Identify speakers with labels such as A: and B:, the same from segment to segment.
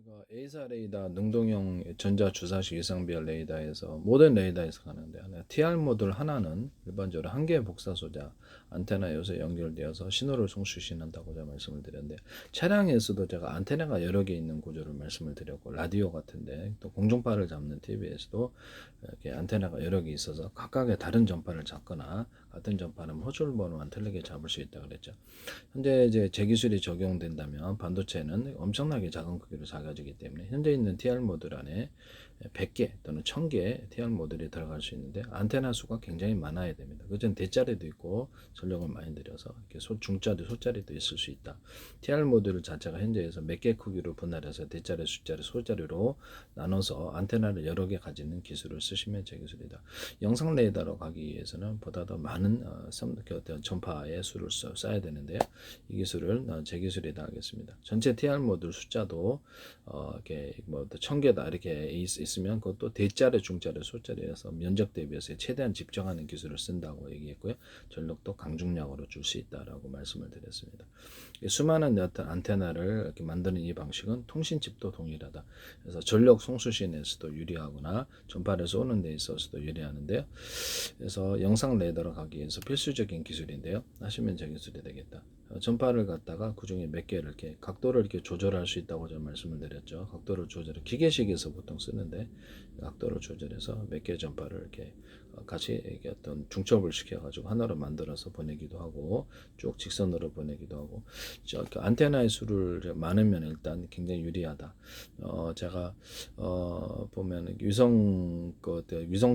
A: 제가 A사 레이더 능동형 전자주사식 위상별 레이더에서 모든 레이더에서 가는데 TR 모듈 하나는 일반적으로 한 개의 복사 소자 안테나 요소에 연결되어서 신호를 송출시킨다고 제가 말씀을 드렸는데, 차량에서도 제가 안테나가 여러 개 있는 구조를 말씀을 드렸고, 라디오 같은데 또 공중파를 잡는 TV에서도 이렇게 안테나가 여러 개 있어서 각각의 다른 전파를 잡거나 같은 전파는 호출번호만 틀리게 잡을 수 있다 그랬죠. 현재 이제 제 기술이 적용된다면 반도체는 엄청나게 작은 크기로 작아지기 때문에 현재 있는 TR 모듈 안에 100개 또는 1000개의 TR 모듈이 들어갈 수 있는데, 안테나 수가 굉장히 많아야 됩니다. 그전 대자리도 있고 전력을 많이 들여서 이렇게 중자리, 소자리도 있을 수 있다. TR 모듈 자체가 현재에서 몇 개 크기로 분할해서 대자리, 숫자리, 소자리로 나눠서 안테나를 여러 개 가지는 기술을 쓰시면 제 기술이다. 영상 레이더로 가기 위해서는 보다 더 많은 전파의 수를 써야 되는데요. 이 기술을 제 기술이다 하겠습니다. 전체 TR 모듈 숫자도 이렇게 뭐 1000개다 이렇게 있으면 그것도 대자리, 중자리, 소자리에서 면적 대비해서 최대한 집중하는 기술을 쓴다고 얘기했고요. 전력도 강중량으로 줄 수 있다라고 말씀을 드렸습니다. 수많은 어떤 안테나를 이렇게 만드는 이 방식은 통신칩도 동일하다. 그래서 전력 송수신에서도 유리하거나 전파를 쏘는 데 있어서도 유리하는데요. 그래서 영상 레이더로 가기 위해서 필수적인 기술인데요. 하시면 제 기술이 되겠다. 전파를 갖다가 그 중에 몇 개를 이렇게 각도를 이렇게 조절할 수 있다고 제가 말씀을 드렸죠. 각도를 조절해 기계식에서 보통 쓰는데, 각도를 조절해서 몇 개의 전파를 이렇게 같이 이렇게 어떤 중첩을 시켜가지고 하나로 만들어서 보내기도 하고, 쭉 직선으로 보내기도 하고, 안테나의 수를 많으면 일단 굉장히 유리하다. 제가 보면 위성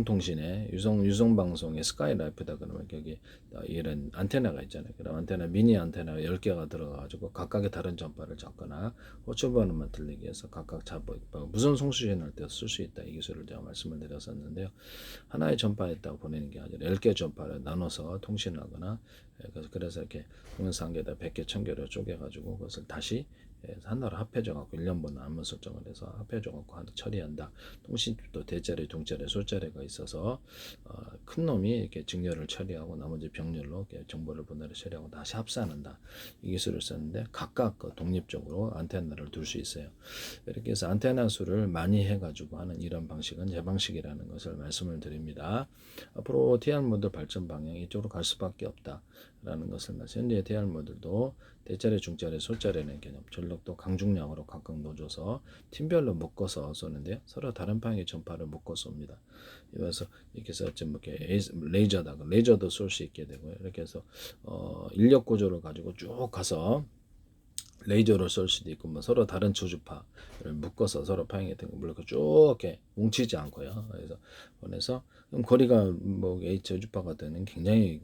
A: 통신에 위성 방송에 스카이라이프다 그러면 여기 이런 안테나가 있잖아요. 그럼 안테나 미니 안테나가 10개가 들어가가지고 각각의 다른 전파를 잡거나 호출번호만 들리게 해서 각각 무선 송수신할 때 쓸 수 있다. 이 기술을 제가 말씀을 드렸었는데요. 하나의 전파에다가 보내는 게 아니라 10개 전파를 나눠서 통신하거나, 그래서 이렇게 동영상 한 개에다 100개, 1000개로 쪼개가지고 그것을 다시 하나로 합해져갖고 1년번 안무 설정을 해서 합해져갖고 처리한다. 통신집도 대자리, 중자리, 소자리가 있어서 큰 놈이 이렇게 직렬을 처리하고 나머지 병렬로 정보를 분할해 처리하고 다시 합산한다. 이 기술을 썼는데 각각 독립적으로 안테나를 둘 수 있어요. 이렇게 해서 안테나 수를 많이 해가지고 하는 이런 방식은 제 방식이라는 것을 말씀을 드립니다. 앞으로 TR 모듈 발전 방향이 이쪽으로 갈 수밖에 없다라는 것을 현재 TR 모듈도 대자리, 중자리, 소자리라는 개념, 전력도 강중량으로 각각 넣어줘서 팀별로 묶어서 쏘는데요. 서로 다른 방향의 전파를 묶어 쏩니다. 그래서 이렇게 해서 좀 이렇게 레이저도 쏠 수 있게 되고요. 이렇게 해서 인력 구조를 가지고 쭉 가서 레이저로 쏠 수도 있고, 뭐 서로 다른 저주파를 묶어서 서로 파행이 되고, 물론 쭉 이렇게 뭉치지 않고요. 그래서 보내서 그럼 거리가 뭐 A 저주파가 되는 굉장히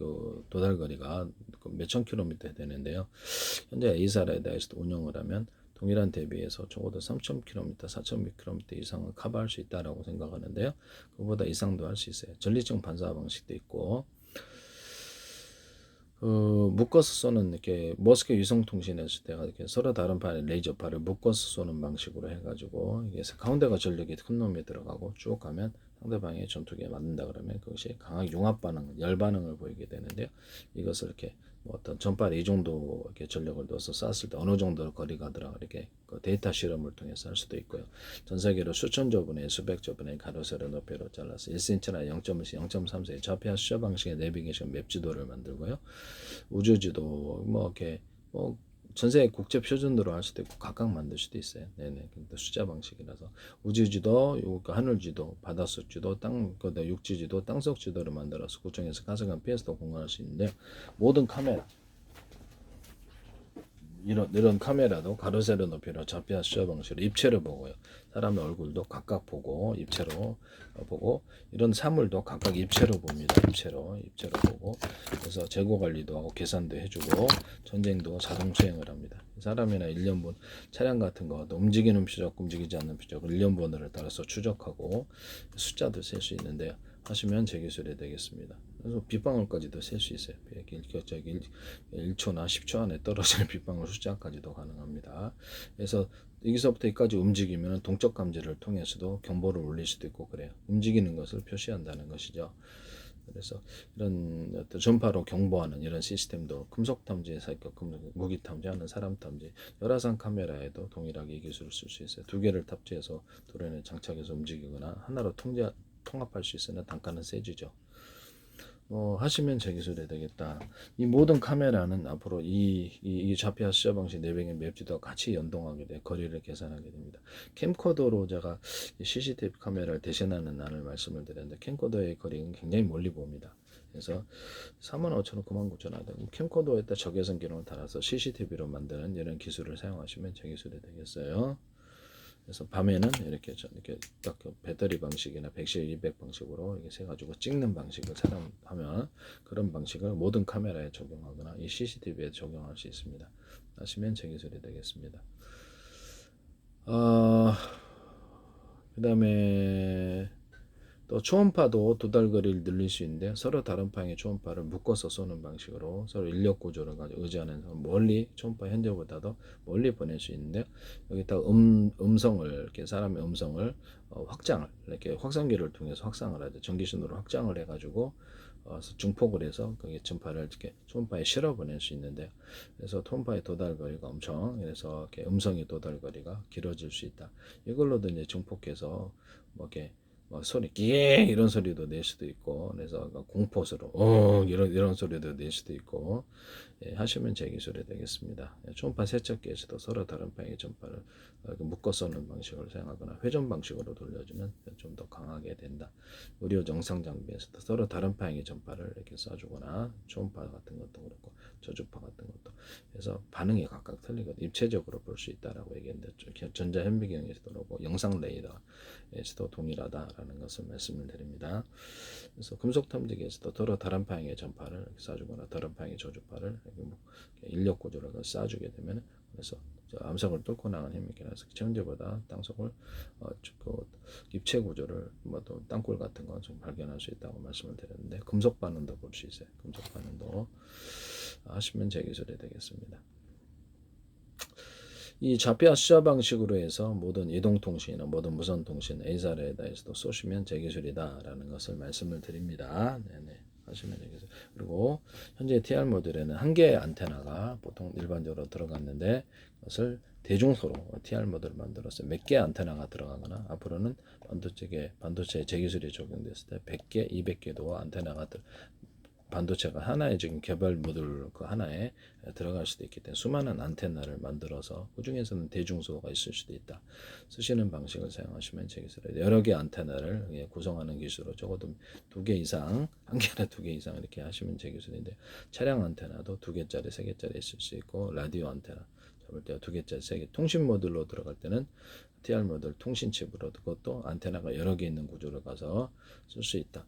A: 도달 거리가 몇천 킬로미터 되는데요. 현재 A사에 대해서도 운영을 하면 동일한 대비해서 적어도 3,000km, 4,000km 이상을 커버할 수 있다라고 생각하는데요. 그보다 이상도 할 수 있어요. 전리적 반사 방식도 있고, 묶어서 쏘는 이렇게 머스크 위성통신했을 때가 이렇게 서로 다른 판의 레이저파를 묶어서 쏘는 방식으로 해가지고, 이게 가운데가 전력이 큰 놈이 들어가고 쭉 가면 상대방의 전투기에 맞는다 그러면 그것이 강한 융합 반응, 열 반응을 보이게 되는데요. 이것을 이렇게 뭐 어떤 전파를 이 정도 이렇게 전력을 넣어서 쐈을 때 어느 정도 거리가 들어가 이렇게 데이터 실험을 통해서 할 수도 있고요. 전 세계로 수천 조분의 수백 조분의 가로 세로 높이로 잘라서 1cm나 0.1cm, 0.3cm 좌표 수저 방식의 내비게이션 맵 지도를 만들고요. 우주 지도 뭐 이렇게 뭐 전세계 국제 표준으로 할 수도 있고 각각 만들 수도 있어요. 네네. 근데 숫자 방식이라서 우주 지도, 하늘 지도, 바닷속 지도, 육지 지도, 땅속 지도를 만들어서 구청에서 가져간 피해서도 공간할 수 있는데, 모든 카메라 이런 카메라도 가로 세로 높이로 좌표 수저 방식으로 입체를 보고요. 사람의 얼굴도 각각 보고 입체로 보고, 이런 사물도 각각 입체로 봅니다. 입체로 보고, 그래서 재고 관리도 하고 계산도 해주고 전쟁도 자동 수행을 합니다. 사람이나 1년분 차량 같은 거 움직이는 표적, 움직이지 않는 표적을 1년분을 따라서 추적하고 숫자도 셀 수 있는데요. 하시면 제 기술이 되겠습니다. 그래서 빗방울까지도 셀 수 있어요. 1초나 10초 안에 떨어질 빗방울 숫자까지도 가능합니다. 그래서 여기서부터 여기까지 움직이면 동적 감지를 통해서도 경보를 올릴 수도 있고 그래요. 움직이는 것을 표시한다는 것이죠. 그래서 이런 어떤 전파로 경보하는 이런 시스템도 금속 탐지에서 있고 무기 탐지하는 사람 탐지 열화상 카메라에도 동일하게 이 기술을 쓸 수 있어요. 두 개를 탑재해서 드론에 장착해서 움직이거나 하나로 통합할 수 있으나 단가는 세지죠. 하시면 제 기술이 되겠다. 이 모든 카메라는 앞으로 이 좌표 시야 방식 내병의 맵지도 같이 연동하게 돼 거리를 계산하게 됩니다. 캠코더로 제가 CCTV 카메라를 대신하는 난을 말씀을 드렸는데 캠코더의 거리는 굉장히 멀리 봅니다. 그래서 45,000원, 99,000원 캠코더에다 적외선 기능을 달아서 CCTV로 만드는 이런 기술을 사용하시면 제 기술이 되겠어요. 그래서 밤에는 이렇게 딱 배터리 방식이나 110, 200 방식으로 이렇게 세 가지고 찍는 방식을 사용하면 그런 방식을 모든 카메라에 적용하거나 이 CCTV에 적용할 수 있습니다. 하시면 제 기술이 되겠습니다. 그다음에 또 초음파도 두 달 거리를 늘릴 수 있는데 서로 다른 방향의 초음파를 묶어서 쏘는 방식으로 서로 인력 구조를 가지고 의지하는 멀리 초음파 현재보다도 멀리 보낼 수 있는데 여기다 음성을 이렇게 사람의 음성을 확장을 이렇게 확산기를 통해서 확산을 하죠. 전기신호로 확장을 해가지고 증폭을 해서 거기에 전파를 이렇게 초음파에 실어 보낼 수 있는데 그래서 초음파의 도달 거리가 엄청 그래서 이렇게 음성의 도달 거리가 길어질 수 있다. 이걸로도 이제 증폭해서 뭐 이렇게 소리 끼 이런 소리도 낼 수도 있고 그래서 공포스러워 이런 소리도 낼 수도 있고 하시면 제 기술이 되겠습니다. 초음파 세척기에서도 서로 다른 방향의 전파를 묶어 쏘는 방식을 사용하거나 회전 방식으로 돌려주면 좀 더 강하게 된다. 의료 정상 장비에서도 서로 다른 방향의 전파를 이렇게 쏴주거나 초음파 같은 것도 그렇고 저주파 같은 것도 그래서 반응이 각각 틀리거든. 입체적으로 볼 수 있다라고 얘기했는데 전자 현미경에서도 그렇고 영상 레이더에서도 동일하다라는 것을 말씀을 드립니다. 그래서 금속 탐지기에서도 서로 다른 방향의 전파를 쏴주거나 다른 방향의 저주파를 인력 구조를 쏴주게 되면 그래서 암석을 뚫고 나간 현미경에서 현재보다 땅속을 입체 구조를 또 땅굴 같은 건 좀 발견할 수 있다고 말씀을 드렸는데 금속 반응도 볼 수 있어요. 금속 반응도 하시면 제 기술이 되겠습니다. 이 좌표 수자 방식으로 해서 모든 이동통신이나 모든 무선통신 A사례에다에서도 쏘시면 제 기술이다라는 것을 말씀을 드립니다. 네네. 하시면 되겠어요. 그리고 현재 TR 모듈에는 한 개의 안테나가 보통 일반적으로 들어갔는데 그것을 대중소로 TR 모듈을 만들었어요. 몇 개의 안테나가 들어가거나 앞으로는 반도체에 제 기술이 적용됐을 때 100개, 200개도 안테나가 반도체가 하나의 지금 개발 모듈 그 하나에 들어갈 수도 있기 때문에 수많은 안테나를 만들어서 그 중에서는 대중소가 있을 수도 있다. 쓰시는 방식을 사용하시면 되겠어요. 여러 개 안테나를 구성하는 기술로 적어도 2개 이상, 한 개나 2개 이상 이렇게 하시면 제 기술인데 차량 안테나도 2개짜리, 3개짜리 있을 수 있고 라디오 안테나 잡을 때 2개짜리, 3개 통신 모듈로 들어갈 때는 TR 모듈 통신 칩으로 그것도 안테나가 여러 개 있는 구조를 가서 쓸 수 있다.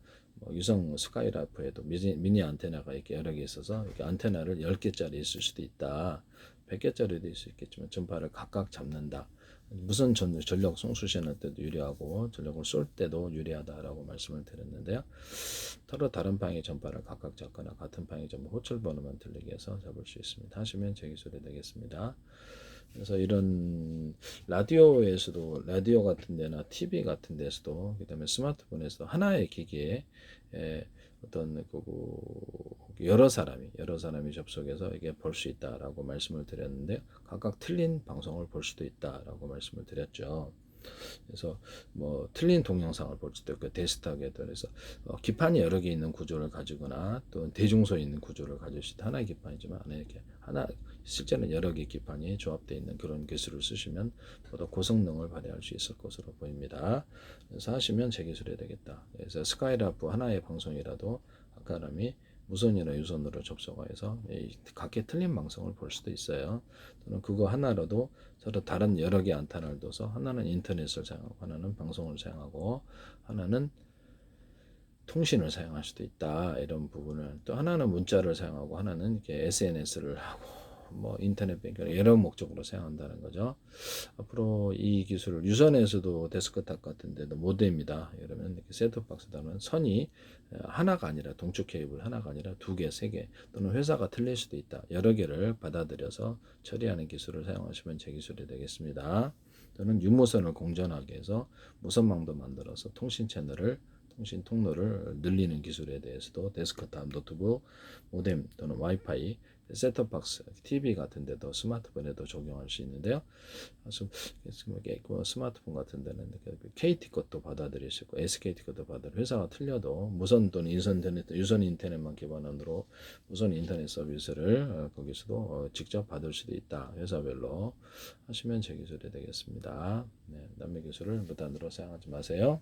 A: 유성 스카이라프에도 미니 안테나가 이렇게 여러 개 있어서 이렇게 안테나를 10개짜리 있을 수도 있다. 100개짜리도 있을 수 있겠지만 전파를 각각 잡는다. 무선 전력 송수신할 때도 유리하고 전력을 쏠 때도 유리하다라고 말씀을 드렸는데요. 서로 다른 방향의 전파를 각각 잡거나 같은 방향의 전파 호출 번호만 들리게 해서 잡을 수 있습니다. 하시면 제 기술이 되겠습니다. 그래서 이런 라디오 같은 데나 TV 같은 데서도 그다음에 스마트폰에서도 하나의 기기에 어떤 여러 사람이 접속해서 이게 볼 수 있다라고 말씀을 드렸는데 각각 틀린 방송을 볼 수도 있다라고 말씀을 드렸죠. 그래서 틀린 동영상을 볼 수도 있고 데스크탑에 그래서 기판이 여러 개 있는 구조를 가지거나 또 대중소에 있는 구조를 가질 수 있다. 하나의 기판이지만 이렇게 실제는 여러 개 기판이 조합되어 있는 그런 기술을 쓰시면 보다 고성능을 발휘할 수 있을 것으로 보입니다. 그래서 하시면 제 기술이 되겠다. 그래서 스카이라프 하나의 방송이라도 사람이 무선이나 유선으로 접속해서 각기 틀린 방송을 볼 수도 있어요. 또는 그거 하나로도 서로 다른 여러 개 안테나를 둬서 하나는 인터넷을 사용하고 하나는 방송을 사용하고 하나는 통신을 사용할 수도 있다. 이런 부분을 또 하나는 문자를 사용하고 하나는 이렇게 SNS를 하고 인터넷 뱅킹 여러 목적으로 사용한다는 거죠. 앞으로 이 기술을 유선에서도 데스크탑 같은 데도 모듈입니다. 이러면 이렇게 셋톱박스다는 선이 하나가 아니라 동축 케이블 하나가 아니라 2개, 3개 또는 회사가 틀릴 수도 있다. 여러 개를 받아들여서 처리하는 기술을 사용하시면 제 기술이 되겠습니다. 또는 유무선을 공전하게 해서 무선망도 만들어서 통신 채널을 통신 통로를 늘리는 기술에 대해서도 데스크탑, 노트북, 모뎀 또는 와이파이, 셋톱박스, TV 같은 데도 스마트폰에도 적용할 수 있는데요. 스마트폰 같은 데는 KT 것도 받아들일 수 있고 SKT 것도 받아들일 회사가 틀려도 무선 또는 유선 인터넷만 기반으로 무선 인터넷 서비스를 거기서도 직접 받을 수도 있다. 회사별로 하시면 제 기술이 되겠습니다. 네, 남의 기술을 무단으로 사용하지 마세요.